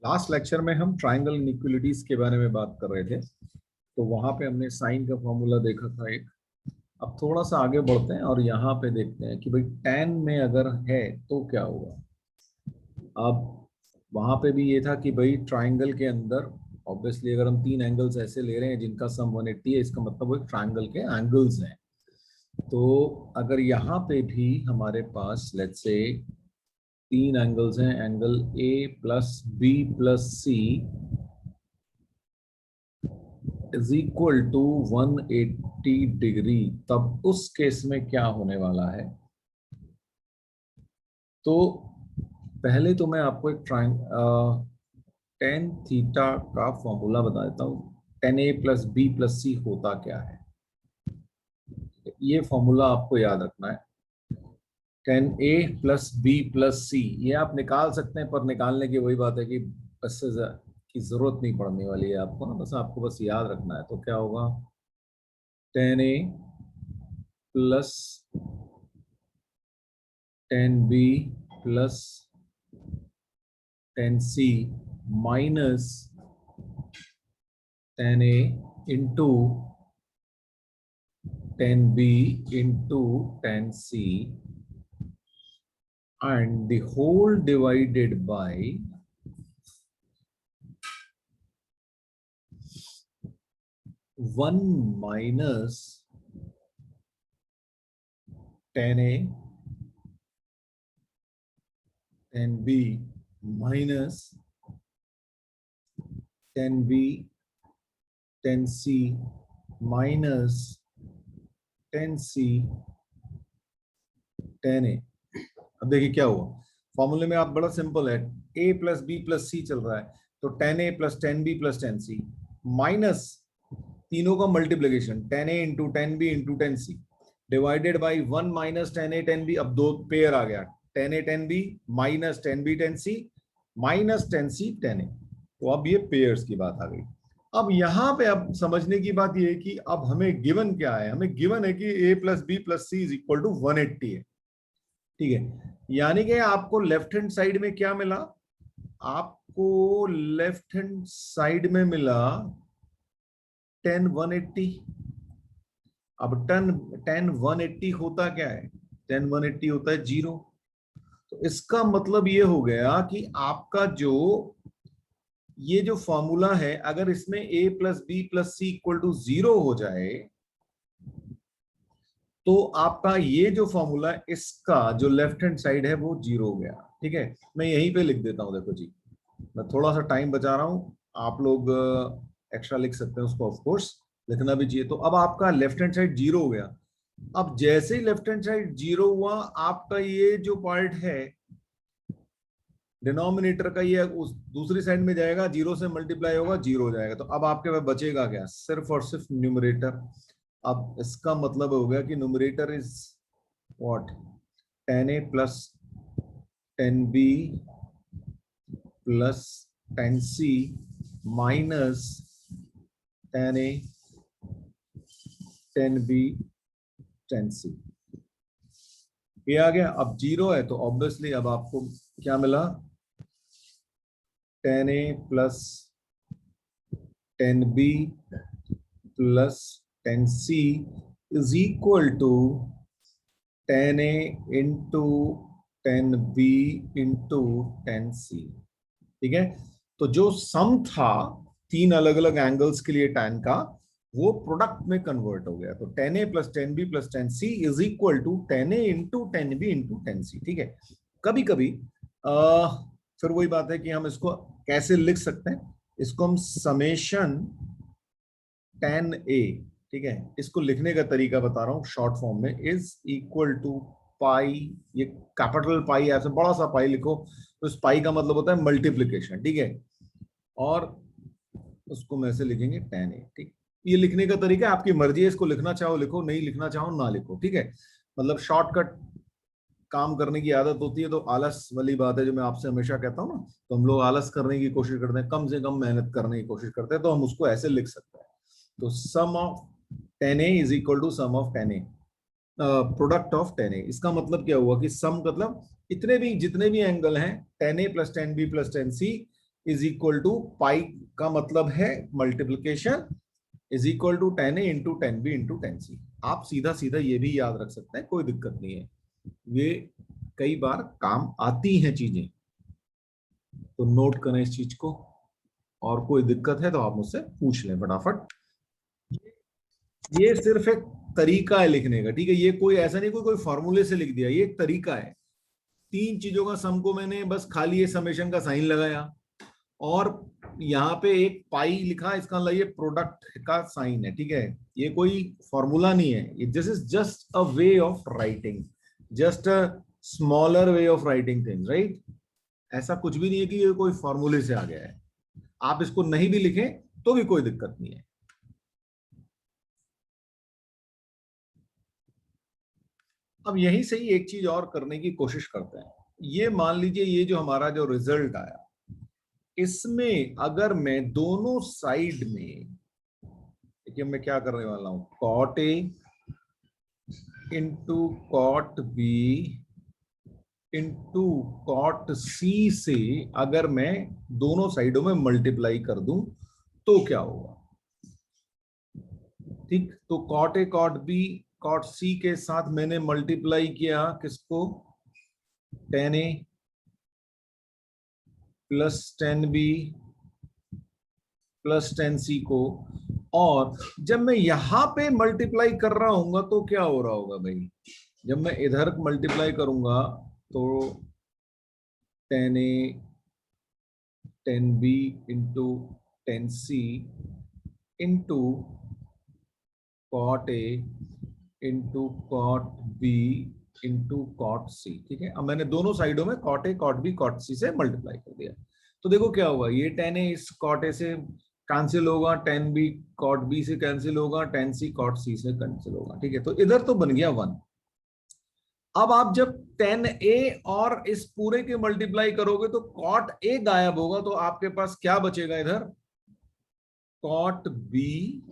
Last lecture में हम triangle inequalities के बारे में बात कर रहे थे। तो वहां पे हमने साइन का फॉर्मूला देखा था एक। अब थोड़ा सा आगे बढ़ते हैं और यहाँ पे देखते हैं कि भाई tan में अगर है तो क्या होगा। अब वहां पे भी ये था कि भाई ट्राइंगल के अंदर ऑब्वियसली अगर हम तीन एंगल्स ऐसे ले रहे हैं जिनका सम 180 है, इसका मतलब वो एक ट्राइंगल के एंगल्स हैं। तो अगर यहाँ पे भी हमारे पास लेट्स से तीन एंगल्स हैं, angle A plus B plus C is equal to 180 degree, तब उस केस में क्या होने वाला है। तो पहले तो मैं आपको एक टेन थीटा का फॉर्मूला बता देता हूँ। Ten A plus B plus सी होता क्या है, ये फॉर्मूला आपको याद रखना है। Ten A plus B plus सी ये आप निकाल सकते हैं, पर निकालने की वही बात है कि बस की जरूरत नहीं पड़ने वाली है आपको ना, बस आपको बस याद रखना है। तो क्या होगा, ten A plus ten B plus ten C minus ten A into ten B into ten C and the whole divided by 1 minus 10a 10b minus 10b 10c minus 10c 10a। अब देखिए क्या हुआ, फॉर्मूले में आप बड़ा simple है, a plus B plus सी चल रहा है, तो 10a plus 10b plus 10c minus तीनों का multiplication 10a into 10b into 10c divided by 1 minus 10a 10b। अब दो पेयर आ गया, 10a 10b minus 10b 10c minus 10c 10a। तो अब ये पेयर्स की बात आ गई। अब यहाँ पे अब समझने की बात ये है कि अब हमें गिवन क्या है, हमें गिवन है कि a plus B plus C is equal to 180 है। ठीक है, यानी कि आपको लेफ्ट हैंड साइड में क्या मिला, आपको लेफ्ट हैंड साइड में मिला 10 180। अब 10 180 होता क्या है, 10 180 होता है 0। तो इसका मतलब ये हो गया कि आपका जो ये जो फॉर्मूला है, अगर इसमें a plus B plus C equal to 0 हो जाए तो आपका ये जो फॉर्मूला है इसका जो लेफ्ट हैंड साइड है वो 0 हो गया। ठीक है, मैं यहीं पे लिख देता हूं, देखो जी, मैं थोड़ा सा टाइम बचा रहा हूं, आप लोग एक्स्ट्रा लिख सकते हैं उसको, ऑफ कोर्स लिखना भी चाहिए। तो अब आपका लेफ्ट हैंड साइड 0 हो गया। अब जैसे ही लेफ्ट हैंड साइड 0 हुआ, आपका ये जो पार्ट है डिनोमिनेटर का, ये उस दूसरी साइड में जाएगा, 0 से मल्टीप्लाई होगा 0 हो जाएगा। तो अब आपके पास बचेगा क्या, सिर्फ और सिर्फ न्यूमरेटर। अब इसका मतलब हो गया कि numerator is what, 10a plus 10b plus 10c minus 10a 10b 10c। ये आ गया। अब 0 है तो ऑब्वियसली अब आपको क्या मिला, 10a plus 10b plus 10c is equal to 10a into 10b into 10c। ठीक है, तो जो सम था तीन अलग अलग एंगल्स के लिए tan का, वो प्रोडक्ट में कन्वर्ट हो गया। तो 10a plus 10b plus 10c is equal to 10a into 10b into 10c। ठीक है, कभी कभी फिर वही बात है कि हम इसको कैसे लिख सकते हैं, इसको हम समेशन 10a, ठीक है, इसको लिखने का तरीका बता रहा हूं शॉर्ट फॉर्म में, इज इक्वल टू पाई, ये कैपिटल पाई ऐसे बड़ा सा पाई लिखो, तो इस पाई का मतलब होता है मल्टीप्लीकेशन। ठीक है, और उसको में से लिखेंगे 10a। ठीक, ये लिखने का तरीका आपकी मर्जी है, इसको लिखना चाहो लिखो, नहीं लिखना चाहो ना लिखो। ठीक है, मतलब शॉर्टकट काम करने की आदत होती है तो आलस वाली बात है जो मैं आपसे हमेशा कहता हूँ ना, तो हम लोग आलस करने की कोशिश करते हैं, कम से कम मेहनत करने की कोशिश करते हैं, तो हम उसको ऐसे लिख सकते हैं। तो sum of 10a is equal to sum of 10a, product of 10a। इसका मतलब क्या हुआ कि सम मतलब इतने भी जितने भी एंगल हैं 10a plus 10b plus 10c is equal to pi का मतलब है multiplication is equal to 10a into 10b into 10c। आप सीधा सीधा ये भी याद रख सकते हैं, कोई दिक्कत नहीं है, ये कई बार काम आती हैं चीजें, तो नोट करें इस चीज को, और कोई दिक्कत है तो आप मुझसे पूछ लें फटाफट। ये सिर्फ एक तरीका है लिखने का, ठीक है, ये कोई ऐसा नहीं कोई फॉर्मूले से लिख दिया, ये एक तरीका है। तीन चीजों का सम को मैंने बस खाली ये समेशन का साइन लगाया और यहाँ पे एक पाई लिखा, इसका मतलब ये प्रोडक्ट का साइन है, ठीक है, ये कोई फॉर्मूला नहीं है, this is just a way of writing, just a smaller way of writing things, right. ऐसा कुछ भी नहीं है कि ये कोई फॉर्मूले से आ गया है, आप इसको नहीं भी लिखें तो भी कोई दिक्कत नहीं है। अब यही से ही एक चीज और करने की कोशिश करते हैं। ये मान लीजिए ये जो हमारा जो रिजल्ट आया, इसमें अगर मैं दोनों साइड में, देखिए मैं क्या करने वाला हूं, cot A into cot B into cot C से अगर मैं दोनों साइडों में मल्टीप्लाई कर दूं तो क्या होगा, ठीक। तो cot A cot B cot C के साथ मैंने मल्टीप्लाई किया किसको, 10a plus 10b plus 10c को, और जब मैं यहां पे मल्टीप्लाई कर रहा हूंगा तो क्या हो रहा होगा भाई, जब मैं इधर मल्टीप्लाई करूंगा तो 10a 10b into 10c into cot A into cot B into cot C, ठीक है। अब मैंने दोनों साइडों में cot A cot B cot C से मल्टीप्लाई कर दिया, तो देखो क्या हुआ, ये 10a इस कॉट ए से कैंसिल होगा, 10b कॉट बी से कैंसिल होगा, 10c कॉट सी से कैंसिल होगा, ठीक है, तो इधर तो बन गया 1। अब आप जब 10a और इस पूरे के मल्टीप्लाई करोगे तो कॉट ए गायब होगा, तो आपके पास क्या बचेगा इधर, cot B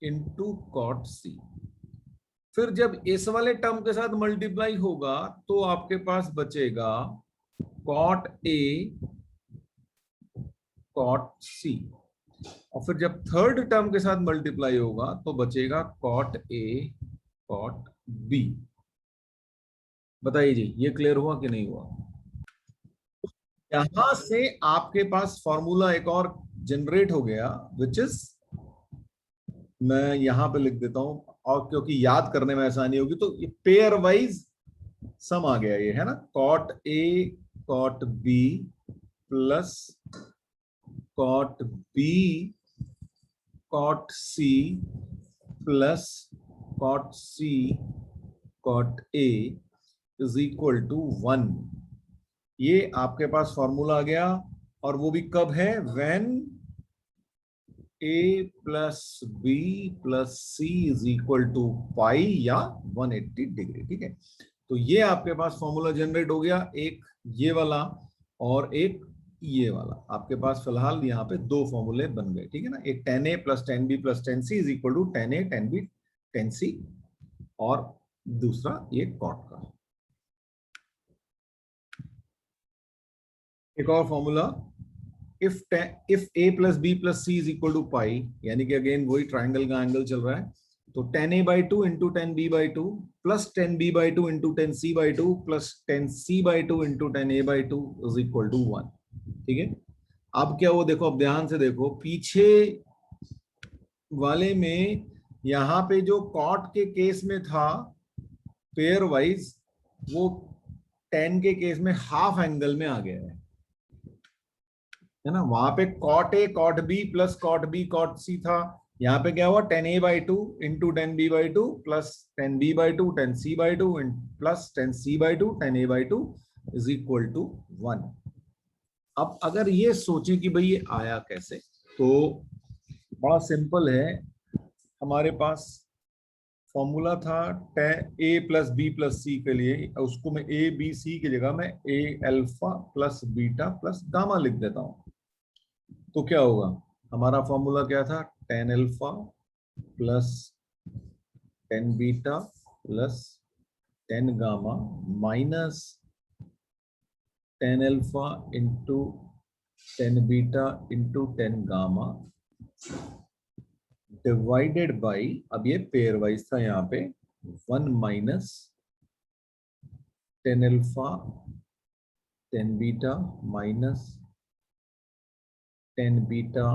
into cot C. फिर जब इस वाले टर्म के साथ मल्टीप्लाई होगा तो आपके पास बचेगा कॉट ए कॉट सी, और फिर जब थर्ड टर्म के साथ मल्टीप्लाई होगा तो बचेगा कॉट ए कॉट बी। बताइए जी, ये क्लियर हुआ कि नहीं हुआ। यहां से आपके पास फॉर्मूला एक और जनरेट हो गया, विच इज, मैं यहां पे लिख देता हूं, और क्योंकि याद करने में आसानी होगी तो ये पेयर वाइज सम आ गया, ये है ना, cot A cot B plus cot B cot C plus cot C cot A is equal to 1। ये आपके पास फॉर्मूला आ गया, और वो भी कब है, when a plus B plus C is equal to pi या 180 डिग्री, ठीक है। तो ये आपके पास फॉर्मूला जनरेट हो गया, एक ये वाला और एक ये वाला, आपके पास फिलहाल यहाँ पे दो फॉर्मूले बन गए, ठीक है ना, एक 10a plus 10b plus 10c is equal to 10a 10b 10c, और दूसरा ये कॉट का। एक और formula, if a plus b plus c is equal to pi, यानी कि अगेन वही ट्राइंगल का एंगल चल रहा है, तो 10a by 2 into 10b by 2 plus 10b by 2 into 10c by 2 plus 10c by 2 into 10a by 2 is equal to 1, ठीक है। अब क्या वो देखो, अब ध्यान से देखो, पीछे वाले में यहाँ पे जो कॉट के केस में था पेयर वाइज, वो 10 के केस में हाफ एंगल में आ गया है ना, वहां पे cot A cot B plus cot B cot C था, यहाँ पे क्या हुआ, 10a by 2 into 10b by 2 plus 10b by 2 10c by 2 plus 10c by 2 10a by 2 is equal to 1। अब अगर ये सोचें कि भाई ये आया कैसे, तो बड़ा सिंपल है, हमारे पास फॉर्मूला था a प्लस बी प्लस सी के लिए, उसको मैं a b c की जगह मैं a alpha plus beta plus gamma लिख देता हूं, तो क्या होगा, हमारा फॉर्मूला क्या था, 10 alpha plus 10 beta plus 10 gamma minus 10 alpha into 10 beta into 10 gamma divided by, अब ये पेयर वाइज था यहाँ पे, 1 minus 10 alpha 10 beta minus 10 beta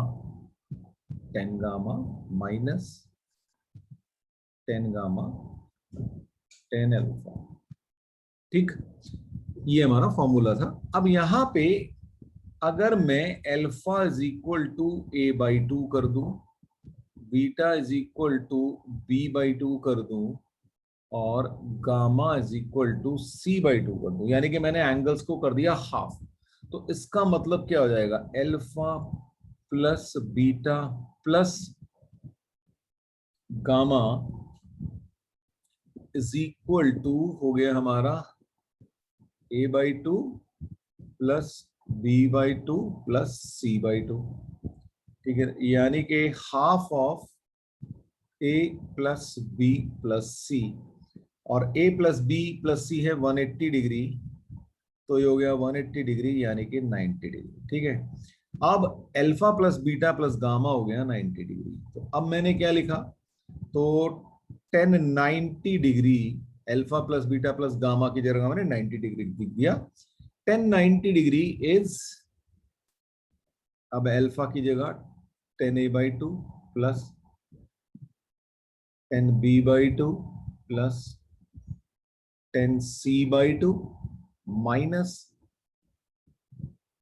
10 gamma minus 10 gamma 10 alpha. ठीक, ये हमारा फॉर्मूला था। अब यहां पे अगर मैं alpha is equal to A by 2 कर दूं, beta is equal to B by 2 कर दूं, और gamma is equal to C by 2 कर दूं, यानी कि मैंने एंगल्स को कर दिया हाफ, तो इसका मतलब क्या हो जाएगा, alpha plus beta plus gamma is equal to हो गया हमारा A by 2 plus B by 2 plus C by 2। ठीक है, यानी कि half of A plus B plus C, और a plus B plus C है 180 डिग्री, तो ये हो गया 180 डिग्री यानी कि 90 डिग्री। ठीक है, अब alpha plus beta plus gamma हो गया 90 डिग्री। तो अब मैंने क्या लिखा, तो 1090 degree alpha plus beta plus gamma की जगह मैंने 90 डिग्री लिख दिया। 1090 डिग्री इज, अब अल्फा की जगह 10a/2 plus 10b/2 plus 10c/2 minus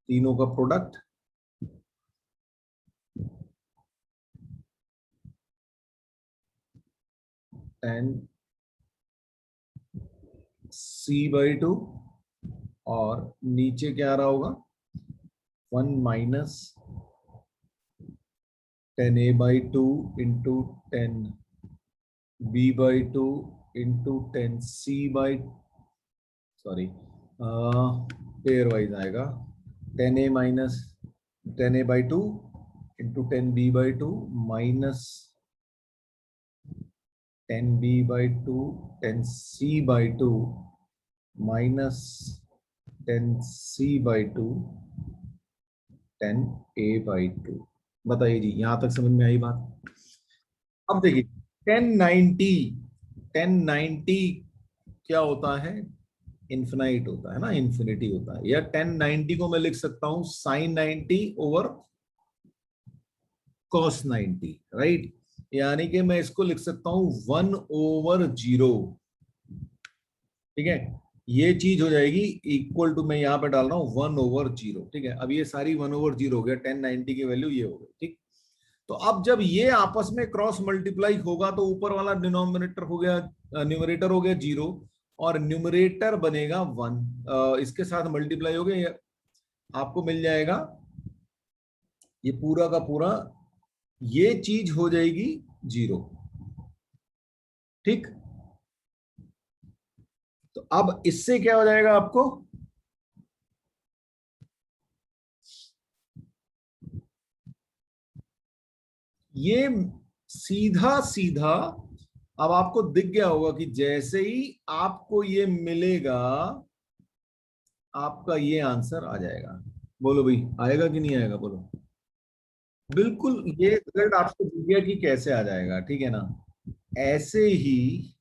तीनों का प्रोडक्ट 10c/2, और नीचे क्या आ रहा होगा, 1 minus 10a/2 into 10b/2 into 10c/ sorry pair wise आएगा, 10a minus 10a/2 into 10b/2 minus 10b/2 10c/2 minus 10c/2 10a/2। बताइए जी, यहां तक समझ में आई बात। अब देखिए 1090, 1090 क्या होता है, इन्फिनाइट होता है ना, इन्फिनिटी होता है, या 1090 को मैं लिख सकता हूं साइन 90 ओवर कॉस 90, राइट, यानी कि मैं इसको लिख सकता हूं 1/0। ठीक है, ये चीज हो जाएगी इक्वल टू, मैं यहां पे डाल रहा हूं 1/0। ठीक है, अब ये सारी 1/0 हो गया, 1090 की वैल्यू ये हो गई। ठीक, तो अब जब ये आपस में क्रॉस मल्टीप्लाई होगा तो ऊपर वाला डिनोमिनेटर हो गया, न्यूमरेटर हो गया 0, और न्यूमरेटर बनेगा 1, इसके साथ मल्टीप्लाई हो गया, आपको मिल जाएगा ये पूरा का पूरा, ये चीज हो जाएगी 0। ठीक, तो अब इससे क्या हो जाएगा आपको, ये सीधा सीधा, अब आपको दिख गया होगा कि जैसे ही आपको ये मिलेगा आपका ये आंसर आ जाएगा। बोलो भाई, आएगा कि नहीं आएगा, बोलो। बिल्कुल, ये रिजल्ट आपको दिख गया कि कैसे आ जाएगा, ठीक है ना, ऐसे ही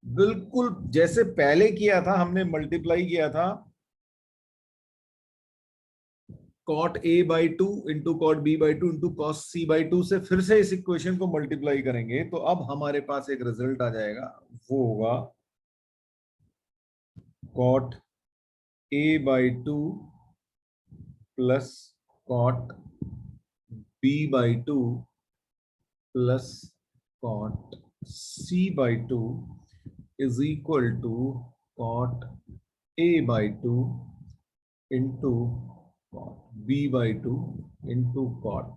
बिल्कुल जैसे पहले किया था, हमने मल्टीप्लाई किया था cot a/2 into cot b/2 into cos c/2 से, फिर से इस इक्वेशन को मल्टीप्लाई करेंगे तो अब हमारे पास एक रिजल्ट आ जाएगा, वो होगा cot a/2 plus cot b/2 plus cot c/2 is equal to cot a/2 into cot b/2 into cot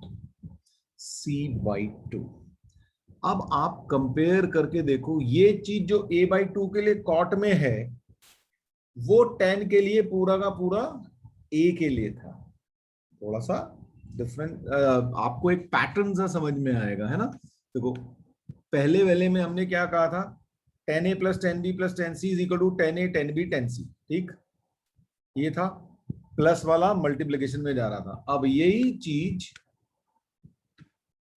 c/2। अब आप कंपेयर करके देखो, ये चीज जो a/2 के लिए cot में है वो 10 के लिए पूरा का पूरा a के लिए था। थोड़ा सा डिफरेंट, आपको एक पैटर्न सा समझ में आएगा, है ना। देखो पहले वाले में हमने क्या कहा था, 10a plus 10b plus 10c is equal to 10a 10b 10c। ठीक, ये था। प्लस वाला मल्टीप्लिकेशन में जा रहा था। अब यही चीज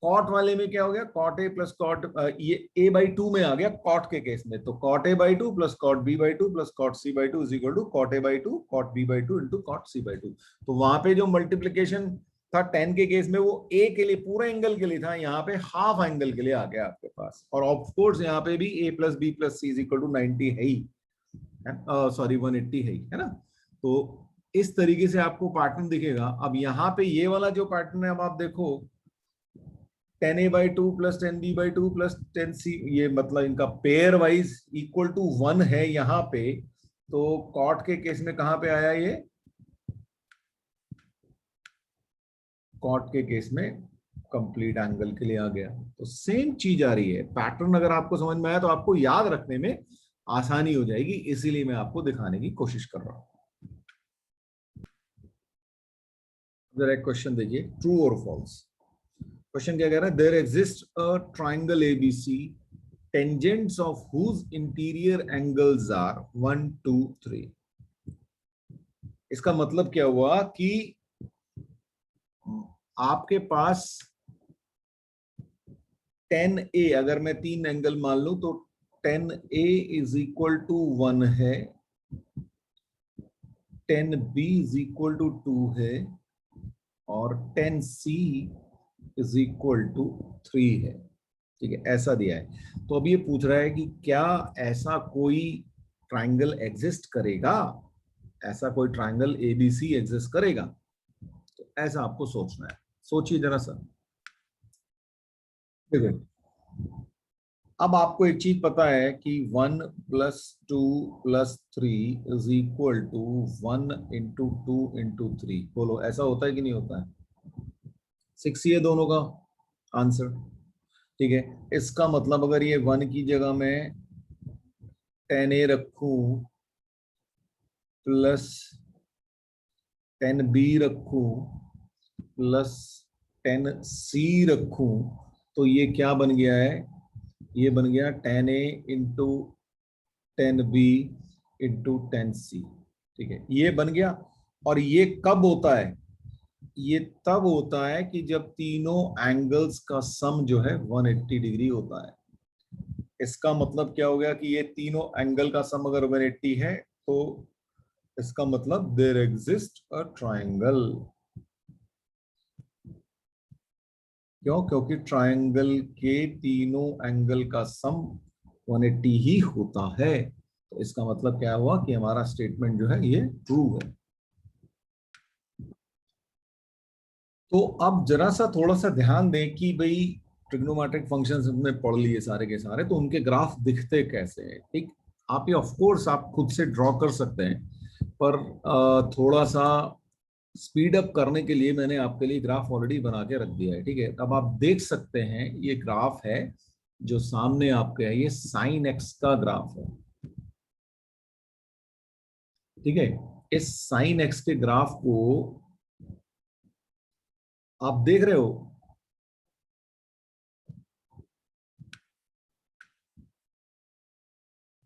कॉट वाले में क्या हो गया, कॉट ए प्लस कॉट, ये a बाई 2 में आ गया कॉट के केस में। तो cot A by 2 plus cot B by 2 plus cot C by 2 is equal to cot A by 2 cot B by 2 into cot C by 2। तो वहां पे जो मल्टीप्लीकेशन था 10 के केस में वो a के लिए पूरे एंगल के लिए था, यहाँ पे हाफ एंगल के लिए आ गया आपके पास। और ऑफ कोर्स यहाँ पे भी a plus B plus C is equal to 90 है ही, सॉरी 180 है ना। तो इस तरीके से आपको पैटर्न दिखेगा। अब यहाँ पे ये वाला जो पैटर्न है, अब आप देखो 10a by 2 plus 10b by 2 plus 10c, ये मतलब इनका पेयर वाइज इक्वल टू 1 है यहाँ पे। तो कॉट के केस में कहां पे आया ये, कॉट के केस में कंप्लीट एंगल के लिए आ गया। तो सेम चीज आ रही है। पैटर्न अगर आपको समझ में आया तो आपको याद रखने में आसानी हो जाएगी, इसीलिए मैं आपको दिखाने की कोशिश कर रहा हूं। जरा एक क्वेश्चन देखिए, ट्रू और फॉल्स। क्वेश्चन क्या कह रहा है, there exist a triangle ABC tangents of whose interior angles are 1 2 3। इसका मतलब क्या हुआ कि आपके पास 10a, अगर मैं 3 एंगल मान लूं तो 10a इज इक्वल टू 1 है, 10b इज इक्वल टू 2 है और 10c इज इक्वल टू 3 है। ठीक है, ऐसा दिया है। तो अब ये पूछ रहा है कि क्या ऐसा कोई ट्राइंगल एग्जिस्ट करेगा, ऐसा कोई ट्राइंगल एबीसी एग्जिस्ट करेगा। तो ऐसा आपको सोचना है, सोचिए जरा सा। देखो अब आपको एक चीज पता है कि 1 plus 2 plus 3 is equal to 1 into 2 into 3। बोलो ऐसा होता है कि नहीं होता है? 6 ही है दोनों का आंसर। ठीक है, इसका मतलब अगर ये 1 की जगह में 10a रखूं प्लस 10b रखूं प्लस 10c रखूं तो ये क्या बन गया है, ये बन गया 10a into 10b into 10c। ठीक है, ये बन गया। और ये कब होता है, ये तब होता है कि जब तीनों एंगल्स का सम जो है 180 डिग्री होता है। इसका मतलब क्या हो गया कि ये तीनों एंगल का सम अगर 180 है तो इसका मतलब देयर एग्जिस्ट अ ट्रायंगल। क्यों? क्योंकि ट्रायंगल के तीनों एंगल का सम 180 ही होता है। तो इसका मतलब क्या हुआ कि हमारा स्टेटमेंट जो है ये ट्रू है। तो अब जरा सा थोड़ा सा ध्यान दें कि भाई ट्रिग्नोमेट्रिक फंक्शंस हमने पढ़ लिए सारे के सारे, तो उनके ग्राफ दिखते कैसे हैं। ठीक, आप ये ऑफ कोर्स आप खुद से ड्रॉ कर सकते हैं, पर थोड़ा सा स्पीड अप करने के लिए मैंने आपके लिए ग्राफ ऑलरेडी बना के रख दिया है। ठीक है, अब आप देख सकते हैं ये ग्राफ है जो सामने आपके है, ये साइन एक्स का ग्राफ है। ठीक है, इस साइन एक्स के ग्राफ को आप देख रहे हो।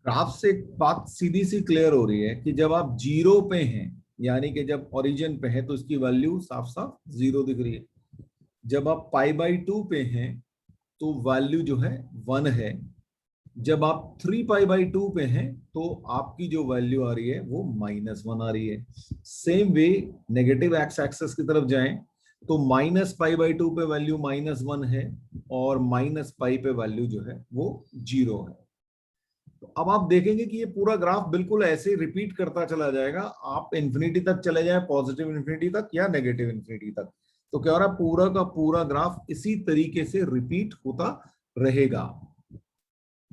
ग्राफ से एक बात सीधी सी क्लियर हो रही है कि जब आप जीरो पे हैं, यानी कि जब ओरिजिन पे है तो इसकी वैल्यू साफ साफ जीरो दिख रही है। जब आप पाई बाई 2 पे हैं तो वैल्यू जो है 1 है। जब आप 3 पाई बाई 2 पे हैं तो आपकी जो वैल्यू आ रही है वो -1 आ रही है। Same way negative X axis की तरफ जाएं तो माइनस पाई बाई 2 पे वैल्यू -1 है और माइनस पाई पे वैल्यू जो है वो 0 है। तो अब आप देखेंगे कि ये पूरा ग्राफ बिल्कुल ऐसे रिपीट करता चला जाएगा। आप इंफिनिटी तक चले जाए, पॉजिटिव इंफिनिटी तक या नेगेटिव इंफिनिटी तक, तो क्या हो रहा है, पूरा का पूरा ग्राफ इसी तरीके से रिपीट होता रहेगा।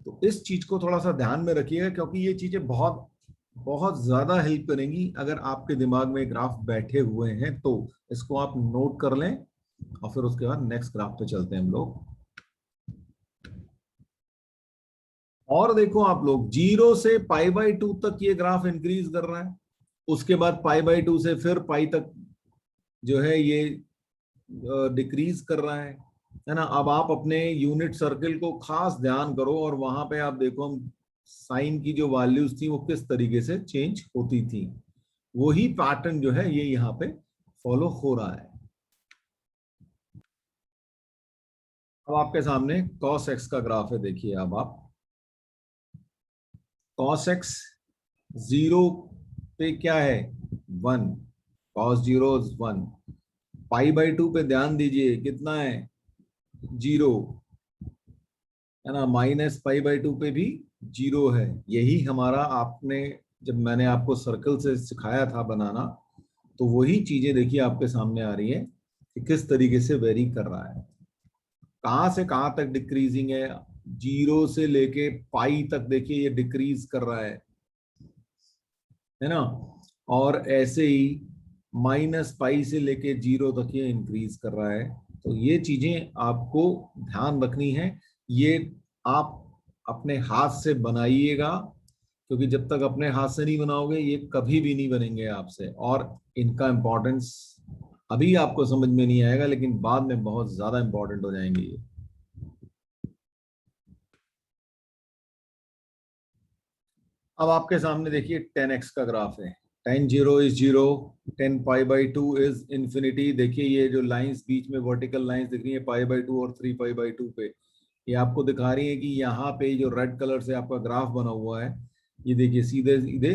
तो इस चीज को थोड़ा सा ध्यान में रखिएगा, क्योंकि ये चीजें बहुत बहुत ज्यादा हेल्प करेंगी अगर आपके दिमाग में ग्राफ बैठे हुए हैं तो। इसको आप नोट कर लें और फिर उसके बाद नेक्स्ट ग्राफ पे चलते हैं हम लोग। और देखो आप लोग, 0 से पाई बाई 2 तक ये ग्राफ इंक्रीज कर रहा है, उसके बाद पाई बाई 2 से फिर पाई तक जो है ये डिक्रीज कर रहा है ना। अब आप अपने यूनिट सर्कल को खास ध्यान करो और वहां पे आप देखो हम साइन की जो वैल्यूज थी वो किस तरीके से चेंज होती थी। वही पैटर्न जो है ये यहाँ पे फॉलो हो रहा है। अब आपके सामने cos x का ग्राफ है, देखिए अब आप cos x 0 पे क्या है 1, cos 0 1, पाई बाई 2 पे ध्यान दीजिए कितना है 0, है ना, माइनस पाई बाई 2 पे भी 0 है। यही हमारा आपने जब मैंने आपको सर्कल से सिखाया था बनाना, तो वही चीजें देखिए आपके सामने आ रही है कि किस तरीके से वेरी कर रहा है, कहां से कहां तक डिक्रीजिंग है, 0 से लेके पाई तक देखिए ये डिक्रीज कर रहा है ना, और ऐसे ही माइनस पाई से लेके 0 तक ये इंक्रीज कर रहा है। तो ये चीजें आपको ध्यान रखनी है, ये आप अपने हाथ से बनाइएगा, क्योंकि जब तक अपने हाथ से नहीं बनाओगे ये कभी भी नहीं बनेंगे आपसे, और इनका इंपॉर्टेंस अभी आपको समझ में नहीं आएगा लेकिन बाद में बहुत ज्यादा इंपॉर्टेंट हो जाएंगे ये। अब आपके सामने देखिए 10x का ग्राफ है, 10 0 is 0, 10 pi by 2 is infinity. देखिए ये जो लाइंस बीच में वर्टिकल लाइंस दिख रही है पाई बाई 2 और 3 पाई बाई 2 पे, ये आपको दिखा रही है कि यहाँ पे जो रेड कलर से आपका ग्राफ बना हुआ है, ये देखिए सीधे सीधे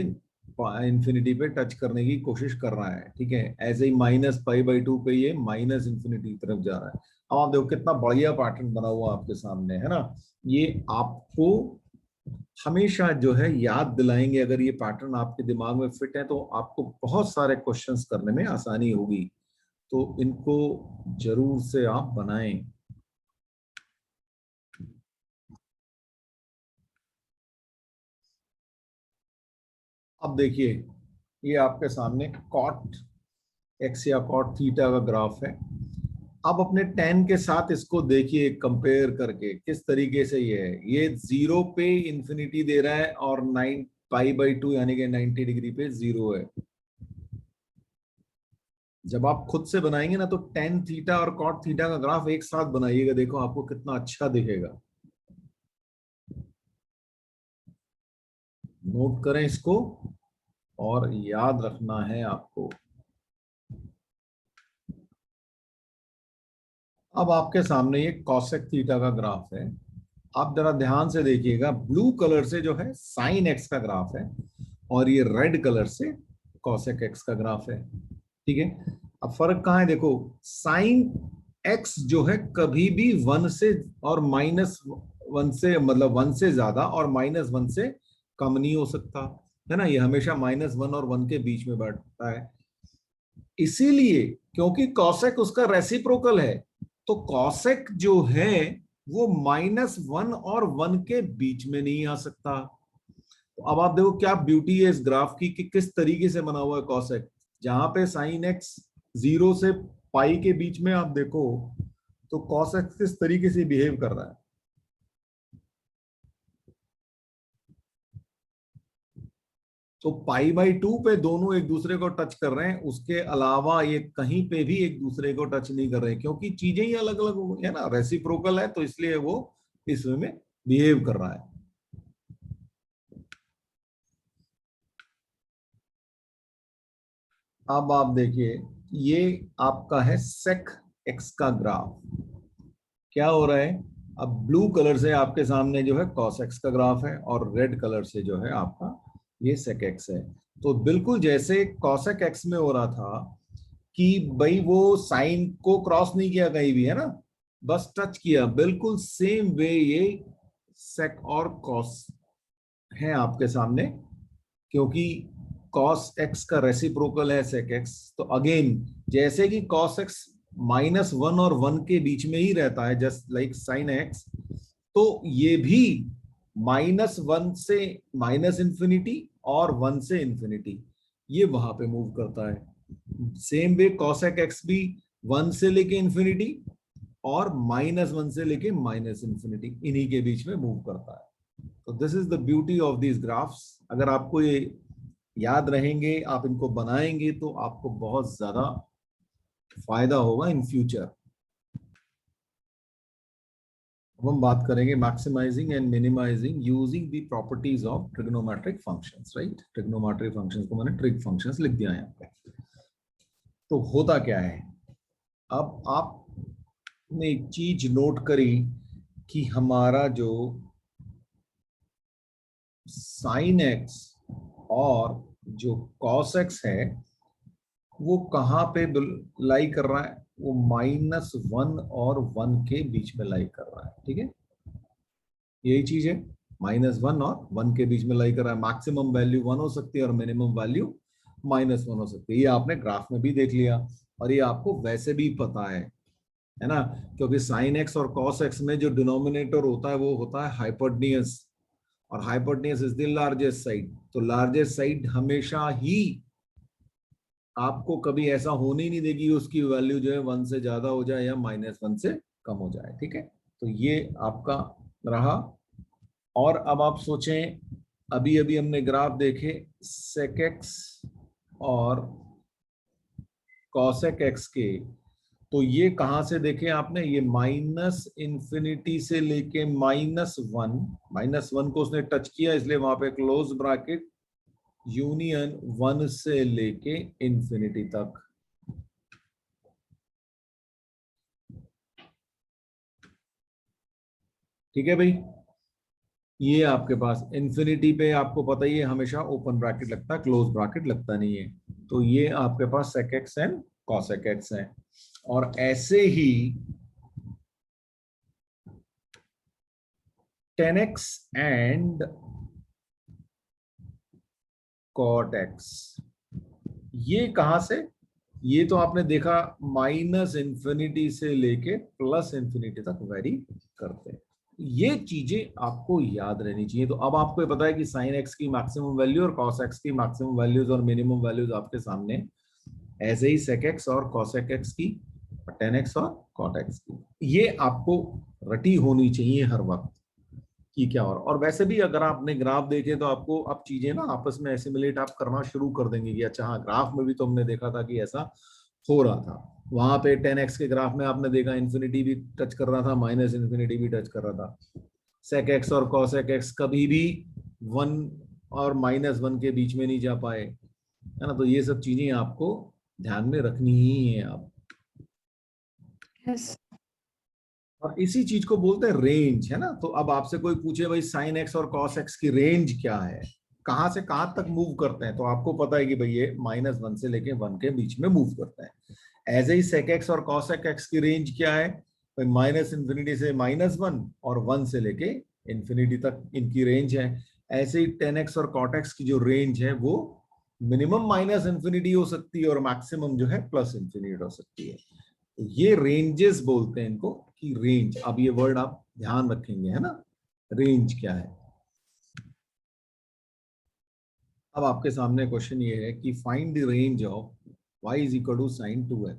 इंफिनिटी पे टच करने की कोशिश कर रहा है, ठीक है। ऐसे ही माइनस पाई बाई 2 पे ये माइनस इंफिनिटी की तरफ जा रहा है। अब आप देखो कितना बढ़िया पैटर्न बना हुआ आपके सामने, है ना। ये आपको हमेशा जो है याद दिलाएंगे, अगर ये पैटर्न आपके दिमाग में फिट है तो आपको बहुत सारे क्वेश्चंस करने में आसानी होगी। तो इनको जरूर से आप बनाएं। अब देखिए ये आपके सामने कॉट एक्स या कॉट थीटा का ग्राफ है। अब अपने टेन के साथ इसको देखिए कंपेयर करके किस तरीके से ये है, ये 0 पे इंफिनिटी दे रहा है और 9 पाई बाई 2 यानी कि 90 डिग्री पे 0 है। जब आप खुद से बनाएंगे ना तो टेन थीटा और कॉट थीटा का ग्राफ एक साथ बनाइएगा, देखो आपको कितना अच्छा दिखेगा। नोट करें इसको और याद रखना है आपको। अब आपके सामने ये कॉसेक थीटा का ग्राफ है। आप जरा ध्यान से देखिएगा, ब्लू कलर से जो है साइन एक्स का ग्राफ है और ये रेड कलर से कॉसेक एक्स का ग्राफ है, ठीक है। अब फर्क कहाँ है देखो, साइन एक्स जो है कभी भी 1 से और -1 से, मतलब 1 से ज्यादा और -1 से कम नहीं हो सकता, है ना। ये हमेशा -1 और 1 के बीच में बैठता है, इसीलिए क्योंकि कॉसेक उसका रेसिप्रोकल है, तो कॉसेक जो है वो -1 और 1 के बीच में नहीं आ सकता। तो अब आप देखो क्या ब्यूटी है इस ग्राफ की कि किस तरीके से बना हुआ है कॉसेक, जहां पे साइन एक्स 0 से पाई के बीच में आप देखो तो कॉसेक किस तरीके से बिहेव कर रहा है। तो पाई बाई 2 पे दोनों एक दूसरे को टच कर रहे हैं, उसके अलावा ये कहीं पे भी एक दूसरे को टच नहीं कर रहे, क्योंकि चीजें ही अलग अलग है ना, रेसिप्रोकल है, तो इसलिए वो इस वे में बिहेव कर रहा है। अब आप देखिए ये आपका है सेक एक्स का ग्राफ, क्या हो रहा है, अब ब्लू कलर से आपके सामने जो है कॉस एक्स का ग्राफ है और रेड कलर से जो है आपका ये सेक एक्स है। तो बिल्कुल जैसे कॉसेक एक्स में हो रहा था कि भाई वो साइन को क्रॉस नहीं किया कहीं भी, है ना, बस टच किया, बिल्कुल सेम वे ये सेक और कॉस है आपके सामने, क्योंकि कॉस एक्स का रेसिप्रोकल है सेक एक्स। तो अगेन जैसे कि कॉस एक्स -1 और 1 के बीच में ही रहता है जस्ट लाइक साइन एक्स, तो ये भी -1 से माइनस इंफिनिटी और 1 से इंफिनिटी ये वहां पे मूव करता है। सेम वे कॉसेक एक्स भी 1 से लेके इंफिनिटी और -1 से लेके माइनस इंफिनिटी इन्हीं के बीच में मूव करता है। तो this is the beauty of these graphs. अगर आपको ये याद रहेंगे, आप इनको बनाएंगे तो आपको बहुत ज्यादा फायदा होगा इन फ्यूचर। अब हम बात करेंगे maximising and minimising using the properties of trigonometric functions, right. Trigonometric functions को मैंने ट्रिग फंक्शंस लिख दिया यहाँ पे। तो होता क्या है, अब आपने एक चीज नोट करी कि हमारा जो साइन एक्स और जो कॉस एक्स है वो कहाँ पे लाई कर रहा है, वो -1 और 1 के बीच में लाई कर रहा है, ठीक है। यही चीज है, -1 और 1 के बीच में लाई कर रहा है। मैक्सिमम वैल्यू 1 हो सकती है और मिनिमम वैल्यू -1 हो सकती है। ये आपने ग्राफ में भी देख लिया और ये आपको वैसे भी पता है ना, क्योंकि साइन एक्स और कॉस एक्स में जो डिनोमिनेटर होता है वो होता है हाइपोटेन्यूज, और hypotenuse is the largest side. तो लार्जेस्ट साइड हमेशा ही आपको कभी ऐसा होने ही नहीं देगी उसकी वैल्यू जो है 1 से ज्यादा हो जाए या -1 से कम हो जाए, ठीक है। तो ये आपका रहा। और अब आप सोचें, अभी अभी हमने ग्राफ देखे सेक एक्स और कॉसेक एक्स के, तो ये कहां से देखे आपने, ये -∞ से लेके -1 को उसने टच किया इसलिए वहां पे क्लोज ब्रैकेट यूनियन 1 से लेके इंफिनिटी तक। ठीक है भाई, ये आपके पास इंफिनिटी पे आपको पता ही है हमेशा ओपन ब्रैकेट लगता है, क्लोज ब्रैकेट लगता नहीं है। तो ये आपके पास sec x and cosec x है। और ऐसे ही tan x and cot x, ये कहां से, ये तो आपने देखा -∞ से लेके +∞ तक वेरी करते हैं। ये चीजें आपको याद रहनी चाहिए। तो अब आपको पता है कि साइन एक्स की मैक्सिमम वैल्यू और कॉस एक्स की मैक्सिमम वैल्यूज और मिनिमम वैल्यूज आपके सामने, ऐसे ही सेक एक्स और कॉसेक एक्स की, टेन एक्स और कॉट एक्स की, ये आपको रटी होनी चाहिए हर वक्त कि क्या। और वैसे भी अगर आपने ग्राफ देखे तो आपको अब चीजें ना आपस में एसिमुलेट आप करना शुरू कर देंगे कि अच्छा हाँ, ग्राफ में भी तो हमने देखा था कि ऐसा हो रहा था। वहां पे 10x के ग्राफ में आपने देखा इन्फिनिटी भी टच कर रहा था, -∞ भी टच कर रहा था। सेक एक्स और कॉसेक एक्स कभी भी 1 और -1 के बीच में नहीं जा पाए, है ना। तो ये सब चीजें आपको ध्यान में रखनी ही है आप। यस। और इसी चीज को बोलते हैं रेंज, है ना। तो अब आपसे कोई पूछे भाई साइन एक्स और कॉस एक्स की रेंज क्या है, कहां से कहां तक मूव करते हैं, तो आपको पता है कि भाई ये -1 से लेके 1 के बीच में मूव करते हैं। ऐसे ही सेक एक्स और कॉसेक एक्स की रेंज क्या है, भाई -∞ से -1 और 1 से लेके इंफिनिटी तक इनकी रेंज है। ऐसे ही टेन एक्स और कॉट एक्स की जो रेंज है वो मिनिमम -∞ हो सकती है और मैक्सिमम जो है +∞ हो सकती है। तो ये रेंजेस बोलते हैं इनको, कि रेंज। अब ये वर्ड आप ध्यान रखेंगे, है ना, रेंज क्या है। अब आपके सामने क्वेश्चन ये है कि find the range of y is equal to sine 2x,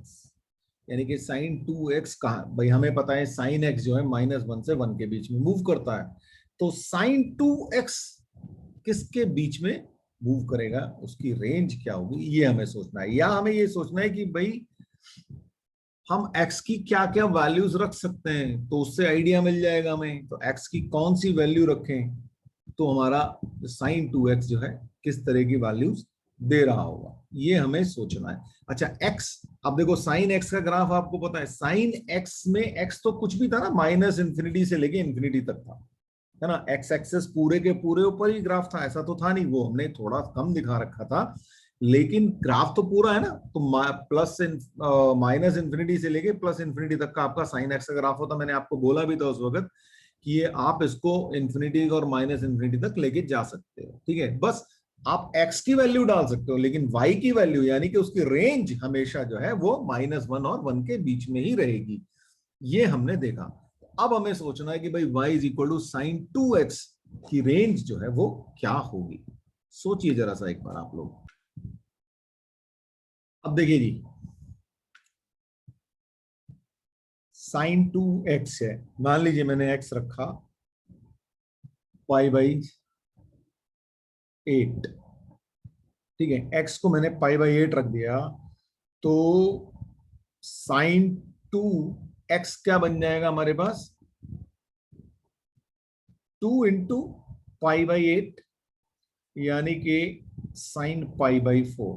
यानी कि साइन 2x कहाँ, भाई हमें पता है साइन x जो है -1 से 1 के बीच में मूव करता है। तो साइन 2x किसके बीच में मूव करेगा, उसकी रेंज क्या होगी, ये हमें सोचना है। या हमें ये सोचना है कि भाई हम x की क्या क्या वैल्यूज रख सकते हैं, तो उससे आइडिया मिल जाएगा हमें। तो x की कौन सी वैल्यू रखें तो हमारा साइन 2x जो है किस तरह की वैल्यूज दे रहा होगा, ये हमें सोचना है। अच्छा x, अब देखो साइन x का ग्राफ आपको पता है, साइन x में x तो कुछ भी था ना, -∞ से लेके इंफिनिटी तक था, है ना। एक्स एक्सेस पूरे के पूरे ऊपर ही ग्राफ था, ऐसा तो था नहीं, वो हमने थोड़ा कम दिखा रखा था, लेकिन ग्राफ तो पूरा है ना। तो -∞ से लेके +∞ तक का आपका साइन एक्स का ग्राफ होता। मैंने आपको बोला भी था उस वक्त कि ये आप इसको इंफिनिटी और -∞ तक लेके जा सकते हो, ठीक है। बस आप x की वैल्यू डाल सकते हो, लेकिन y की वैल्यू यानी कि उसकी रेंज हमेशा जो है वो -1 और 1 के बीच में ही रहेगी, ये हमने देखा। अब हमें सोचना है कि भाई y is equal to sine 2x की रेंज जो है वो क्या होगी। सोचिए जरा सा एक बार आप लोग। अब देखिए जी, साइन 2x है, मान लीजिए मैंने x रखा π/8, ठीक है। x को मैंने π/8 रख दिया, तो साइन 2x क्या बन जाएगा हमारे पास, 2 इंटू π/8 यानी कि साइन π/4।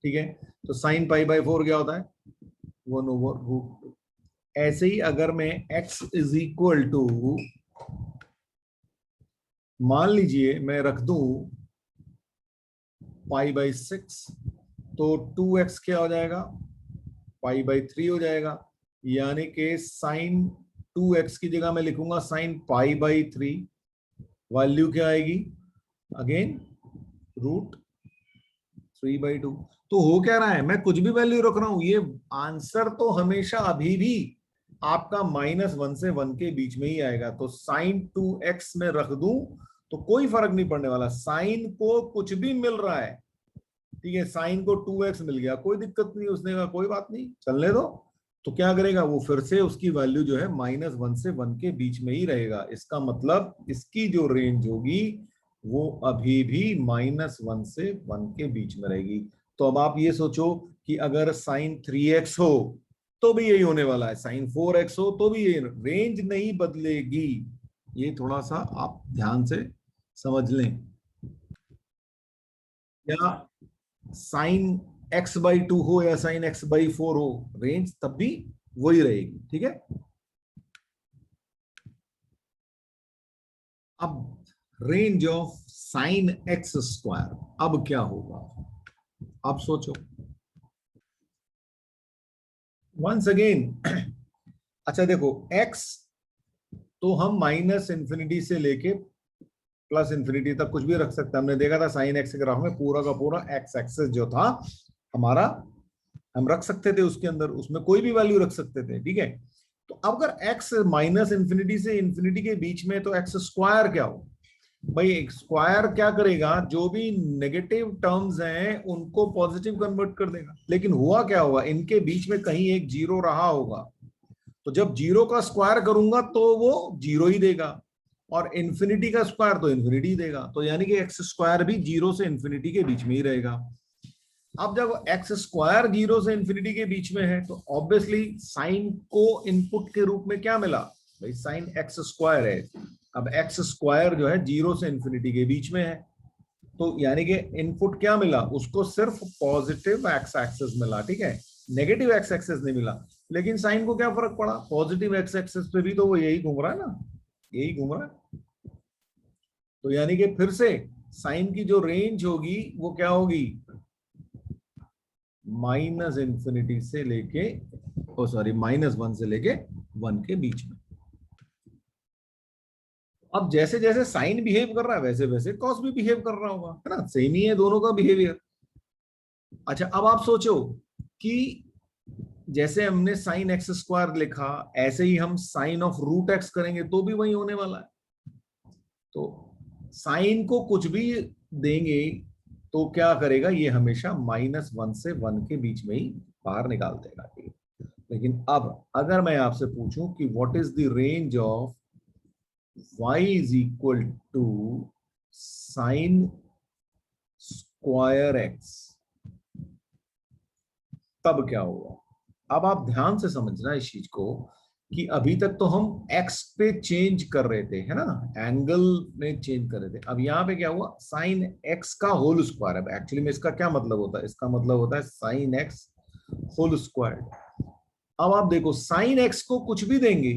ठीक है, तो साइन π/4 क्या होता है? 1/√2। ऐसे ही अगर मैं x इज इक्वल टू, मान लीजिए मैं रख दूं π/6, तो 2x क्या हो जाएगा? π/3 हो जाएगा, यानी कि साइन 2x की जगह मैं लिखूंगा साइन π/3। वैल्यू क्या आएगी? अगेन √3/2। तो हो क्या रहा है, मैं कुछ भी वैल्यू रख रहा हूं, ये आंसर तो हमेशा अभी भी आपका -1 से 1 के बीच में ही आएगा। तो साइन 2x में रख दूं तो कोई फर्क नहीं पड़ने वाला, साइन को कुछ भी मिल रहा है। ठीक है, साइन को 2x मिल गया, कोई दिक्कत नहीं, उसने कहा कोई बात नहीं चलने दो। तो क्या करेगा वो, फिर से उसकी वैल्यू जो है -1 से 1 के बीच में ही रहेगा। इसका मतलब इसकी जो रेंज होगी वो अभी भी -1 से 1 के बीच में रहेगी। तो अब आप ये सोचो कि अगर साइन 3x हो तो भी यही होने वाला है, साइन 4x हो तो भी यही, रेंज नहीं बदलेगी। ये थोड़ा सा आप ध्यान से समझ लें। या साइन x/2 हो या साइन x/4 हो, रेंज तब भी वही रहेगी। ठीक है, अब रेंज ऑफ साइन x², अब क्या होगा? अब सोचो वंस अगेन। अच्छा देखो, x तो हम -∞ से लेके +∞ तक कुछ भी रख सकते हैं। हमने देखा था साइन x ग्राफ में पूरा का पूरा x एक्सेस जो था हमारा, हम रख सकते थे उसके अंदर, उसमें कोई भी वैल्यू रख सकते थे। ठीक है, तो अब अगर x -∞ से ∞ के बीच में, तो x² क्या हो भाई? स्क्वायर क्या करेगा, जो भी नेगेटिव टर्म्स हैं उनको पॉजिटिव कन्वर्ट कर देगा। लेकिन हुआ क्या होगा, इनके बीच में कहीं एक जीरो रहा होगा, तो जब जीरो का स्क्वायर करूंगा तो वो जीरो ही देगा, और इन्फिनिटी का स्क्वायर तो इन्फिनिटी देगा। तो यानी कि x² भी 0 से इन्फिनिटी के बीच में ही रहेगा। अब जब x² 0 से इन्फिनिटी के बीच में है, तो ऑब्वियसली साइन को इनपुट के रूप में क्या मिला भाई? साइन x² है। अब x² जो है 0 से इन्फिनिटी के बीच में है, तो यानी कि इनपुट क्या मिला उसको? सिर्फ पॉजिटिव x एक्सेस मिला। ठीक है, नेगेटिव x एक्सेस नहीं मिला। लेकिन साइन को क्या फर्क पड़ा, पॉजिटिव x एक्सेस पे भी तो वो यही घूम रहा है ना, यही घूम रहा है। तो यानी कि फिर से साइन की जो रेंज होगी वो क्या होगी? -∞ से लेके, ओ सॉरी, -1 से लेके 1 के बीच में। अब जैसे जैसे साइन बिहेव कर रहा है वैसे वैसे कॉस भी बिहेव कर रहा होगा, है ना, सेम ही है दोनों का बिहेवियर। अच्छा, अब आप सोचो कि जैसे हमने साइन x² लिखा, ऐसे ही हम साइन ऑफ √x करेंगे तो भी वही होने वाला है। तो साइन को कुछ भी देंगे तो क्या करेगा, ये हमेशा -1 से 1 के बीच में ही बाहर निकाल देगा। लेकिन अब अगर मैं आपसे पूछूं कि what is the range of y is equal to sine square x, तब क्या होगा? अब आप ध्यान से समझना इस चीज को कि अभी तक तो हम x पे चेंज कर रहे थे, है ना, एंगल में चेंज कर रहे थे। अब यहाँ पे क्या हुआ, साइन x का होल स्क्वायर। अब एक्चुअली में इसका क्या मतलब होता है? इसका मतलब होता है साइन x होल स्क्वायर। अब आप देखो, साइन x को कुछ भी देंगे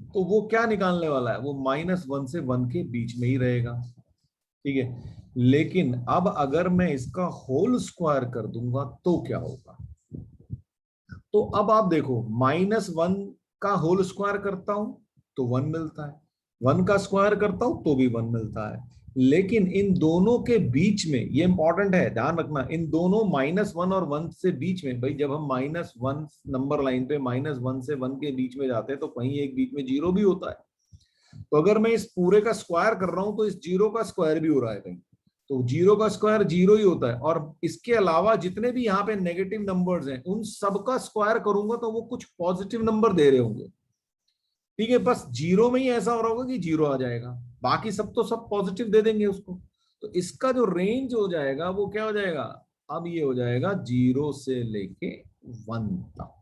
तो वो क्या निकालने वाला है? वो -1 से 1 के बीच में ही रहेगा। ठीक है, लेकिन अब अगर मैं इसका होल स्क्वायर कर दूंगा तो क्या होगा? तो अब आप देखो, -1 का होल स्क्वायर करता हूं तो 1 मिलता है, 1 का स्क्वायर करता हूं तो भी 1 मिलता है। लेकिन इन दोनों के बीच में, ये इंपॉर्टेंट है ध्यान रखना, इन दोनों -1 और 1 से बीच में, भाई जब हम -1 नंबर लाइन पे -1 से 1 के बीच में जाते हैं तो कहीं एक बीच में जीरो भी होता है। तो अगर मैं इस पूरे का स्क्वायर कर रहा हूं तो इस जीरो का स्क्वायर भी हो रहा है कहीं, तो जीरो का स्क्वायर जीरो ही होता है। और इसके अलावा जितने भी यहाँ पे नेगेटिव नंबर्स हैं उन सब का स्क्वायर करूंगा तो वो कुछ पॉजिटिव नंबर दे रहे होंगे। ठीक है, बस जीरो में ही ऐसा हो रहा होगा कि जीरो आ जाएगा, बाकी सब तो सब पॉजिटिव दे देंगे उसको। तो इसका जो रेंज हो जाएगा वो क्या हो जाएगा? अब ये हो जाएगा 0 से लेके 1 तक।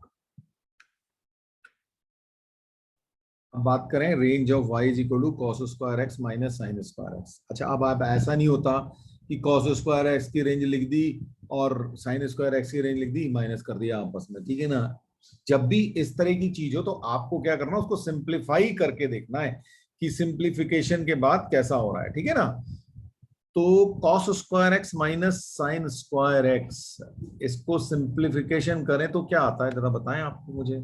अब बात करें range of y is equal to cos square X minus sine square X. अच्छा, अब आप ऐसा नहीं होता कि कॉस स्क्वायर एक्स की रेंज लिख दी और साइन स्क्वायर एक्स की रेंज लिख दी, माइनस कर दिया आपस में, ठीक है ना। जब भी इस तरह की चीज हो तो आपको क्या करना है, उसको सिंप्लीफाई करके देखना है कि सिंप्लीफिकेशन के बाद कैसा हो रहा है, ठीक है ना। तो cos square X minus sine square x, इसको सिंप्लीफिकेशन करें तो क्या आता है, जरा बताएं आपको मुझे।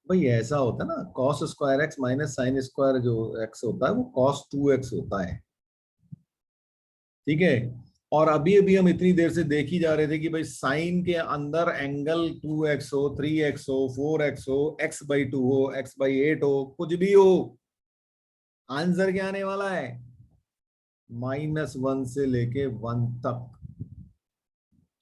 भाई ऐसा होता है ना, cos square X minus sine square जो एक्स होता है वो कॉस 2x होता है, ठीक है। और अभी अभी हम इतनी देर से देख ही जा रहे थे कि भाई साइन के अंदर एंगल 2x हो, 3x हो, 4x हो, x/2 हो, x/8 हो, कुछ भी हो, आंसर क्या आने वाला है, -1 से लेके 1 तक।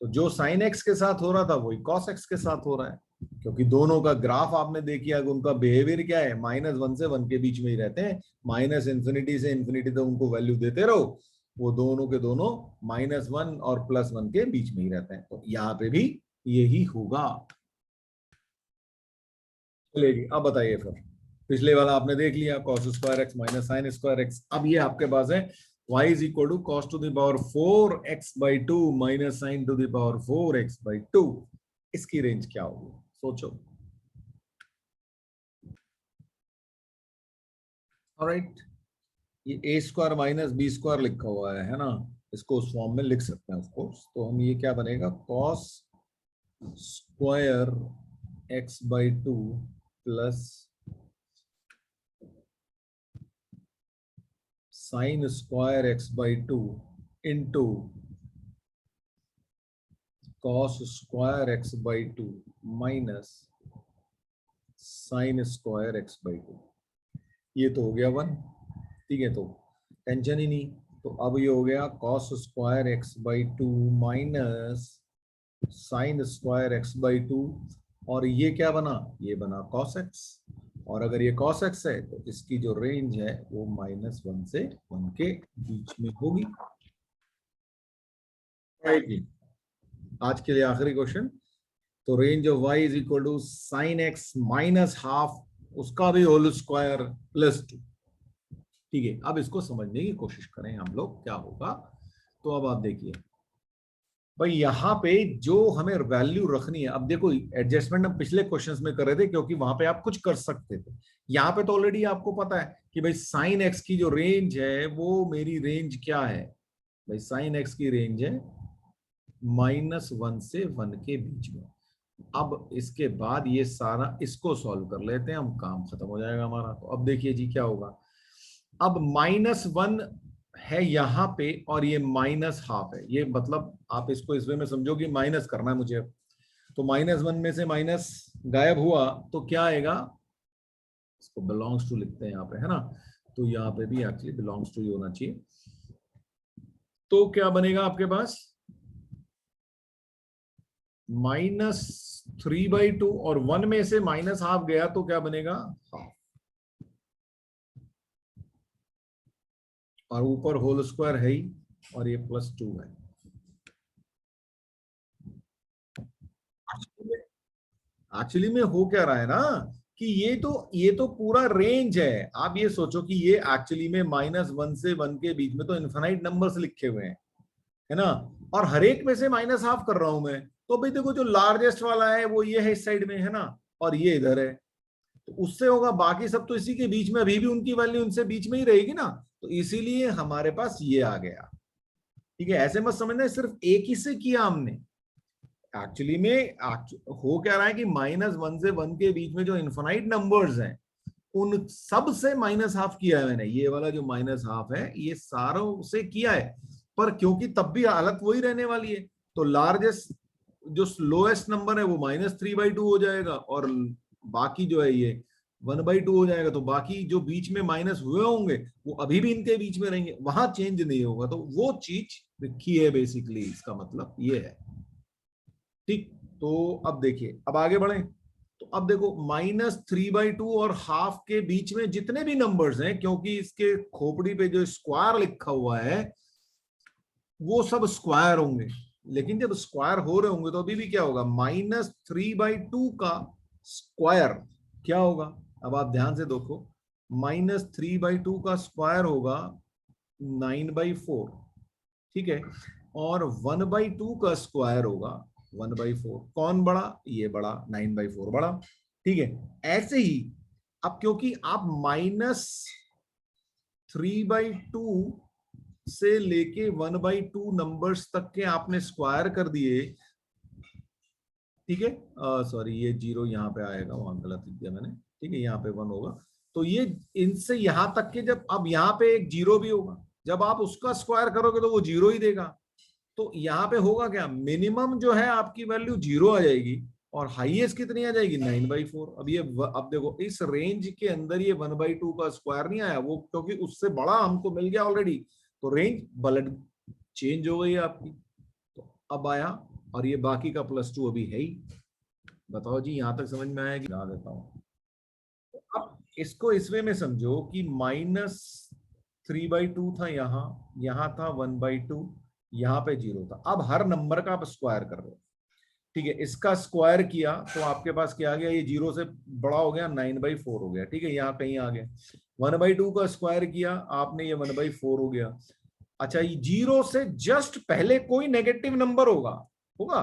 तो जो साइन एक्स के साथ हो रहा था वही कॉस एक्स के साथ हो रहा है, क्योंकि दोनों का ग्राफ आपने देखी है, उनका बिहेवियर क्या है, -1 से 1 के बीच में ही रहते हैं, -∞ से इन्फिनिटी तक उनको वैल्यू देते रहो, वो दोनों के दोनों -1 और +1 के बीच में ही रहते हैं। तो यहाँ पे भी यही होगा। चलिए अब बताइए फिर, पिछले वाला आपने देख लिया cos square X minus sine square X, अब ये आपके पास है y is equal to cos to the power 4x/2 minus sine to the power 4x/2। इसकी रेंज क्या होगी, सोचो। ऑलराइट, ये A square minus B square लिखा हुआ है ना, इसको उस फॉर्म में लिख सकते हैं ऑफकोर्स। तो हम ये क्या बनेगा, cos square x/2 plus sine square x/2 into cos square x/2 minus sine square x/2। ये तो हो गया 1, ठीक है, तो टेंशन ही नहीं। तो अब ये हो गया cos square x/2 minus sine square x/2, और ये क्या बना, ये बना cos x। और अगर ये cos x है तो इसकी जो रेंज है वो -1 से 1 के बीच में होगी। आज के लिए आखिरी क्वेश्चन। तो range of y is equal to sine X minus half, उसका भी होल स्क्वायर +2, ठीक है। अब इसको समझने की कोशिश करें हम लोग, क्या होगा। तो अब आप देखिए भाई, यहाँ पे जो हमें वैल्यू रखनी है, अब देखो एडजस्टमेंट हम पिछले क्वेश्चंस में कर रहे थे क्योंकि वहां पे आप कुछ कर सकते थे। यहाँ पे तो ऑलरेडी आपको पता है कि भाई साइन एक्स की जो रेंज है वो मेरी रेंज क्या है, भाई साइन एक्स की रेंज है -1 से 1 के बीच में। अब इसके बाद ये सारा इसको सॉल्व कर लेते हैं हम, काम खत्म हो जाएगा हमारा। तो अब देखिए जी क्या होगा, अब -1 है यहाँ पे और ये -½ है, ये मतलब आप इसको इस वे में समझो कि माइनस करना है मुझे। तो -1 में से माइनस गायब हुआ तो क्या आएगा, इसको बिलोंग्स टू लिखते हैं यहाँ पे, है ना। तो यहाँ पे भी एक्चुअली बिलोंग्स टू ही होना चाहिए। तो क्या बनेगा आपके पास, -3/2 और 1 में से -½ गया तो क्या बनेगा, हाफ, और ऊपर होल स्क्वायर है ही, और ये +2 है। एक्चुअली में हो क्या रहा है ना कि ये तो पूरा रेंज है। आप ये सोचो कि ये एक्चुअली में -1 से 1 के बीच में तो इनफाइनाइट नंबर्स लिखे हुए हैं, है ना। और हर एक में से -½ कर रहा हूं मैं। तो भाई देखो, जो लार्जेस्ट वाला है वो ये है इस साइड में, है ना, और ये इधर है, तो उससे होगा, बाकी सब तो इसी के बीच में, अभी भी उनकी वैल्यू उनसे बीच में ही रहेगी ना। तो इसीलिए हमारे पास ये आ गया, ठीक है। ऐसे मत समझना सिर्फ एक ही से किया हमने, एक्चुअली में हो क्या रहा है कि -1 से 1 के बीच में जो इन्फिनाइट नंबर्स हैं उन सब से -½ किया है मैंने। ये वाला जो -½ है ये सारों से किया है, पर क्योंकि तब भी हालत वही रहने वाली है, तो लार्जेस्ट जो लोएस्ट नंबर है वो -3/2 हो जाएगा, और बाकी जो है ये 1/2 हो जाएगा। तो बाकी जो बीच में माइनस हुए होंगे वो अभी भी इनके बीच में रहेंगे, वहां चेंज नहीं होगा। तो वो चीज लिखी है बेसिकली, इसका मतलब ये है, ठीक। तो अब देखिए, अब आगे बढ़े। तो अब देखो -3/2 और हाफ के बीच में जितने भी नंबर्स हैं, क्योंकि इसके खोपड़ी पे जो स्क्वायर लिखा हुआ है वो सब स्क्वायर होंगे, लेकिन जब स्क्वायर हो रहे होंगे तो अभी भी क्या होगा, -3/2 का स्क्वायर क्या होगा, अब आप ध्यान से देखो, -3/2 का स्क्वायर होगा 9/4, ठीक है, और 1/2 का स्क्वायर होगा 1/4। कौन बड़ा, ये बड़ा, 9/4 बड़ा, ठीक है। ऐसे ही अब क्योंकि आप -3/2 से लेके 1/2 नंबर्स तक के आपने स्क्वायर कर दिए, ठीक है, सॉरी ये 0 यहाँ पे आएगा, वहां गलत लिख दिया मैंने, ठीक है, यहाँ पे 1 होगा। तो ये इनसे यहां तक के, जब अब यहाँ पे एक 0 भी होगा, जब आप उसका स्क्वायर करोगे तो वो 0 ही देगा। तो यहाँ पे होगा क्या, मिनिमम जो है आपकी वैल्यू 0 आ जाएगी, और हाईएस्ट कितनी आ जाएगी 9/4। अब ये अब देखो इस रेंज के अंदर ये 1/2 का स्क्वायर नहीं आया, वो क्योंकि उससे बड़ा हमको मिल गया ऑलरेडी, तो रेंज ब्लड चेंज हो गई आपकी, तो अब आया, और ये बाकी का +2 अभी है ही। बताओ जी, यहां तक समझ में आया कि बता देता हूं। अब इसको इस वे में समझो कि -3/2 था, यहाँ था 1/2, यहाँ पे 0 था। अब हर नंबर का आप स्क्वायर कर रहे हो, ठीक है, इसका स्क्वायर किया तो आपके पास क्या आ गया, ये 0 से बड़ा हो गया 9/4 हो गया, ठीक है, यहाँ कहीं आ गया। 1/2 का स्क्वायर किया आपने, ये 1/4 हो गया। अच्छा, ये 0 से जस्ट पहले कोई नेगेटिव नंबर होगा होगा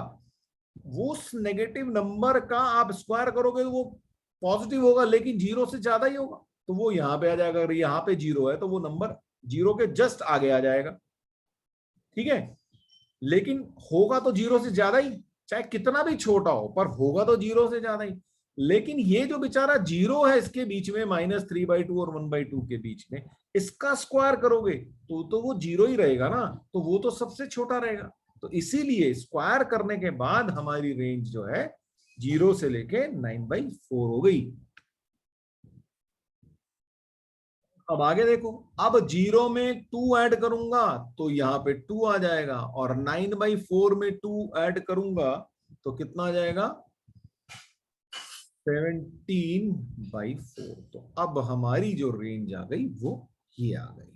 वो उस नेगेटिव नंबर का आप स्क्वायर करोगे तो वो पॉजिटिव होगा, लेकिन 0 से ज्यादा ही होगा, तो वो यहां पे आ जाएगा। अगर यहाँ पे 0 है तो वो नंबर 0 के जस्ट आगे आ जाएगा, ठीक है। लेकिन होगा तो 0 से ज्यादा ही, चाहे कितना भी छोटा हो, पर होगा तो 0 से ज्यादा ही। लेकिन ये जो बेचारा 0 है इसके बीच में, -3/2 और 1/2 के बीच में, इसका स्क्वायर करोगे तो वो 0 ही रहेगा ना, तो वो तो सबसे छोटा रहेगा। तो इसीलिए स्क्वायर करने के बाद हमारी रेंज जो है 0 से लेके 9/4 हो गई। अब आगे देखो, अब 0 में 2 ऐड करूंगा तो यहाँ पे 2 आ जाएगा, और 9/4 में 2 ऐड करूंगा तो कितना आ जाएगा, 17/4। तो अब हमारी जो रेंज आ गई वो ये आ गई।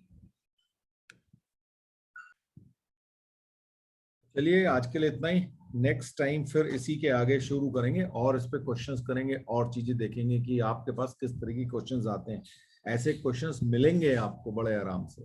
चलिए आज के लिए इतना ही, नेक्स्ट टाइम फिर इसी के आगे शुरू करेंगे, और इस पे क्वेश्चंस करेंगे, और चीजें देखेंगे कि आपके पास किस तरह की क्वेश्चंस आते हैं। ऐसे क्वेश्चंस मिलेंगे आपको बड़े आराम से।